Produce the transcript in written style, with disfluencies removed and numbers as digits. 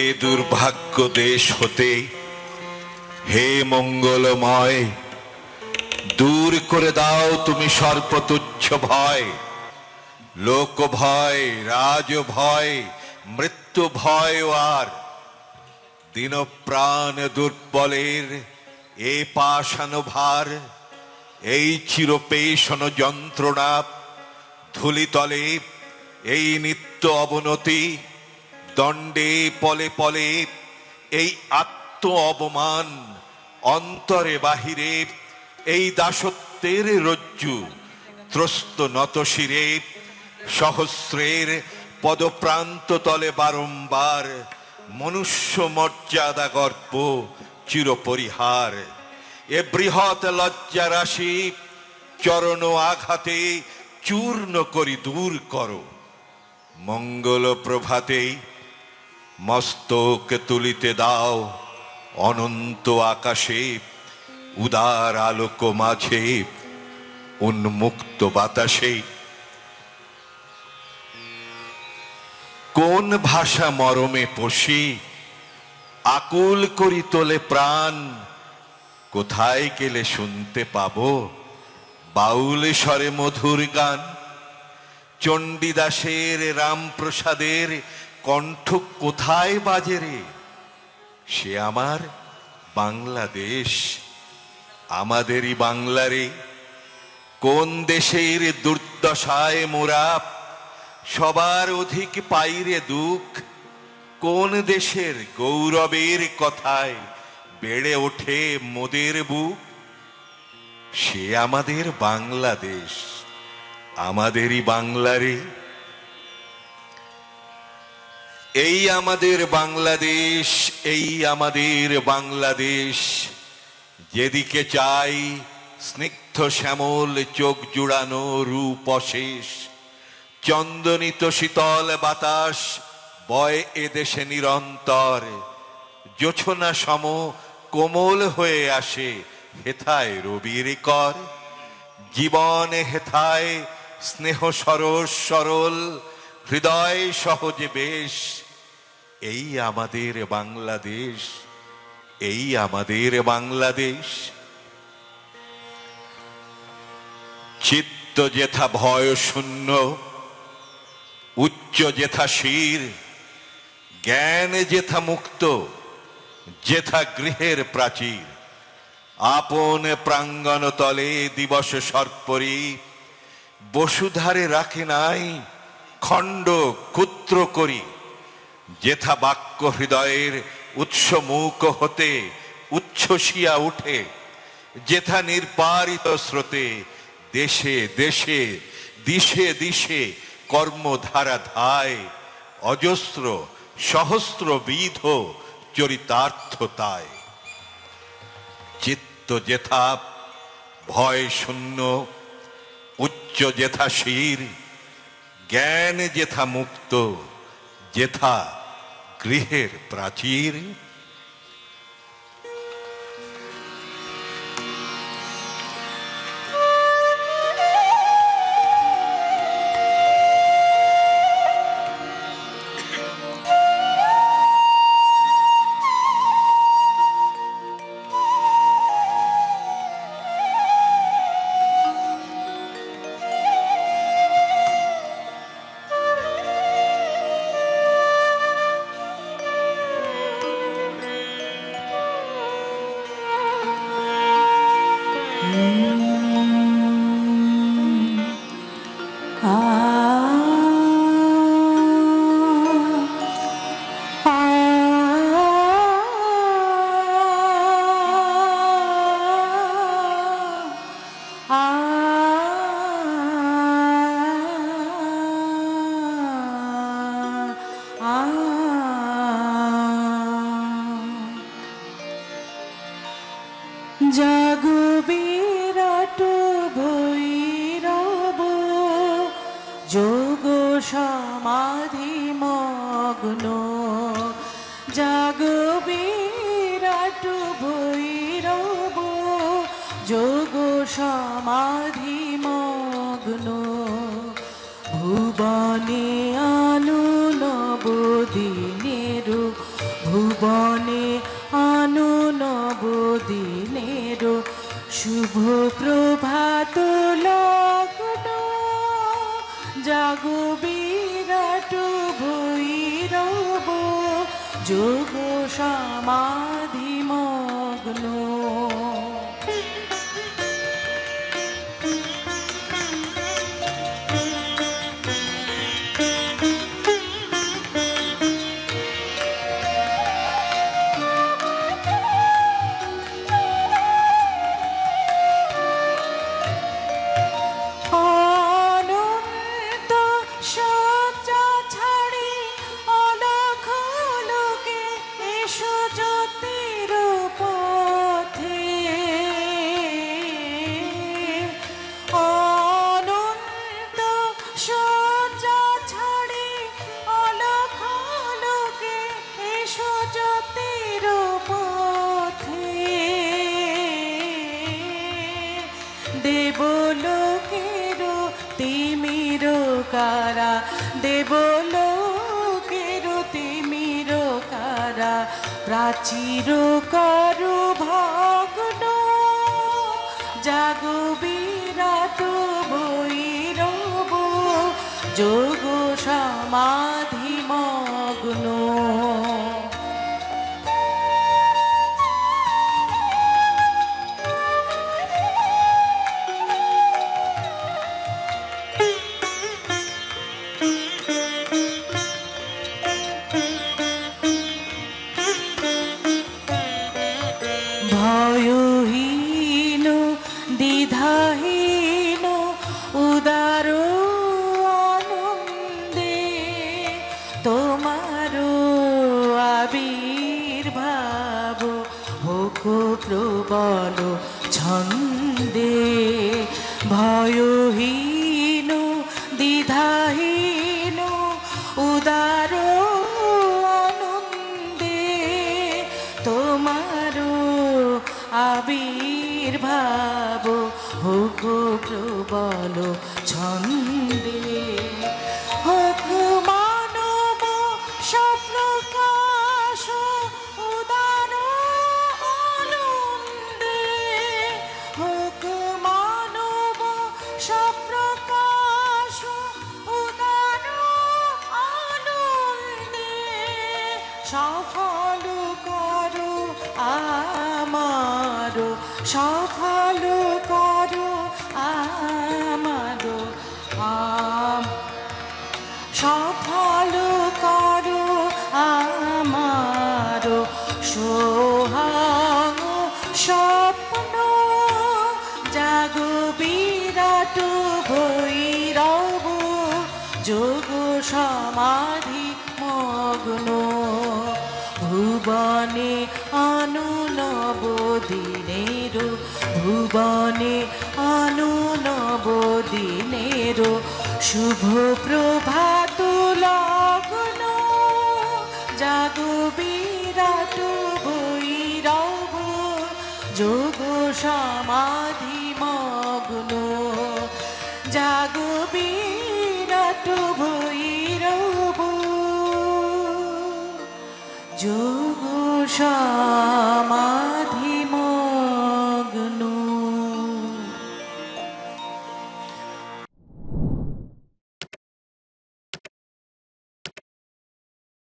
এ দুর্ভাগ্য দেশ হতে হে মঙ্গলময়, দূর করে দাও তুমি সর্বতুচ্ছ ভয়। লোক ভয়, রাজ ভয়, মৃত্যু ভয় আর দিন প্রাণ দুর্বলের এ পাষাণ ভার। এই চিরপেষণ যন্ত্রণা ধূলিতলে এই নিত্য অবনতি, দণ্ডে পলে পলে এই আত্ম অবমান, অন্তরে বাহিরে এই দাসত্বের রজ্জু, ত্রস্ত নত শিরে সহস্রের পদপ্রান্ত তলে বারংবার মনুষ্য মর্যাদা গর্ব চিরপরিহার। এ বৃহৎ লজ্জা রাশি চরণ আঘাতে চূর্ণ করি দূর করো। মঙ্গল প্রভাতেই মস্তক তুলিতে দাও অনন্ত আকাশে, উদার আলোক মাঝে উন্মুক্ত বাতাসে। কোন ভাষা মরমে পশি আকুল করি তোলে প্রাণ, কোথায় গেলে শুনতে পাবো বাউল স্বরে মধুর গান। চণ্ডীদাসের রামপ্রসাদের কণ্ঠ কোথায় বাজে রে, সে আমার বাংলাদেশ, আমাদেরই বাংলারে। কোন দেশের দুর্দশায় মোরা সবার অধিক পাইরে দুঃখ, কোন দেশের গৌরবের কথায় বেড়ে ওঠে মোদের বুক, সে আমাদের বাংলাদেশ, আমাদেরই বাংলারে। এই আমাদের বাংলাদেশ, এই আমাদের বাংলাদেশ, যেদিকে চাই স্নিগ্ধ শ্যামল চোখ জুড়ানো রূপ অশেষ। চন্দনিত শীতল বাতাস বয় এদেশে নিরন্তর, জোছনা সম কোমল হয়ে আসে হেথায় রবির কর। জীবনে হেথায় স্নেহ সরস সরল, হৃদয় সহজে বেশ। এই আমাদের বাংলাদেশ, এই আমাদের বাংলাদেশ। চিত্ত যেথা ভয় শূন্য, উচ্চ যেথা শির, জ্ঞান যেথা মুক্ত, যেথা গৃহের প্রাচীর। আপন প্রাঙ্গণ তলে দিবস সর্পরি, বসুধারে রাখে নাই খণ্ড ক্ষুদ্র করি। যেথা বাক্য হৃদয়ের উৎস মুখ হতে উচ্ছ্বসিয়া উঠে, যেথা নির্বারিত স্রোতে দেশে দেশে দিশে দিশে কর্মধারা ধায়। অজস্র সহস্র বিধ চরিতার্থতায়। চিত্ত যেথা ভয় শূন্য, উচ্চ যেথা শির, জ্ঞান যেথা মুক্ত, যেথা গৃহের প্রাচীর। জাগো বিরাট ভৈরব, যোগ সমাধি মগ্ন। জাগো বিরাট ভৈরব, যোগ সমাধি মগ্ন। ভুবনে আলো নবদিনের ভুবনে আনু নবদিনের শুভ প্রভাত লগ্ন জাগো বিরাট ভৈরব যোগ সমাধি মগ্ন। অনন্ত শয্যা ছাড়ি অলখ লোকে এসো জ্যোতির পথে। অনন্ত শয্যা ছাড়ি অলখ লোকে এসো জ্যোতির পথে। দেবলোকের তিমির কারা দেবলোকের তিমির কারা প্রাচীর করু ভগ্ন জাগো বিরাট ভৈরব যোগ সমাধি মগ্ন। ভয়হীন দ্বিধাহীন উদার আনন্দে তোমার আবির্ভাব হোক প্রবল ছন্দে। ভয়হীন দ্বিধাহীন উদার আনন্দে তোমার আবির্ভাব হোক প্রবল ছন্দে। হোক মানব সপ্রকাশ উদার আনন্দে। হোক মানব সপ্রকাশ উদার আনন্দে। সফল করো আমার সফল করো আমার সফল করো আমার সোহাগ স্বপ্ন জাগো বিরাট ভৈরব যোগ সমাধি মগ্ন। ভুবনে আনু নবদিনের ভুবনে আনু নবদিনের শুভ প্রভাত লগ্ন জাগো বিরাট ভৈরব যোগ সমাধি মগ্ন। জাগো বিরাট ভৈরব যোগ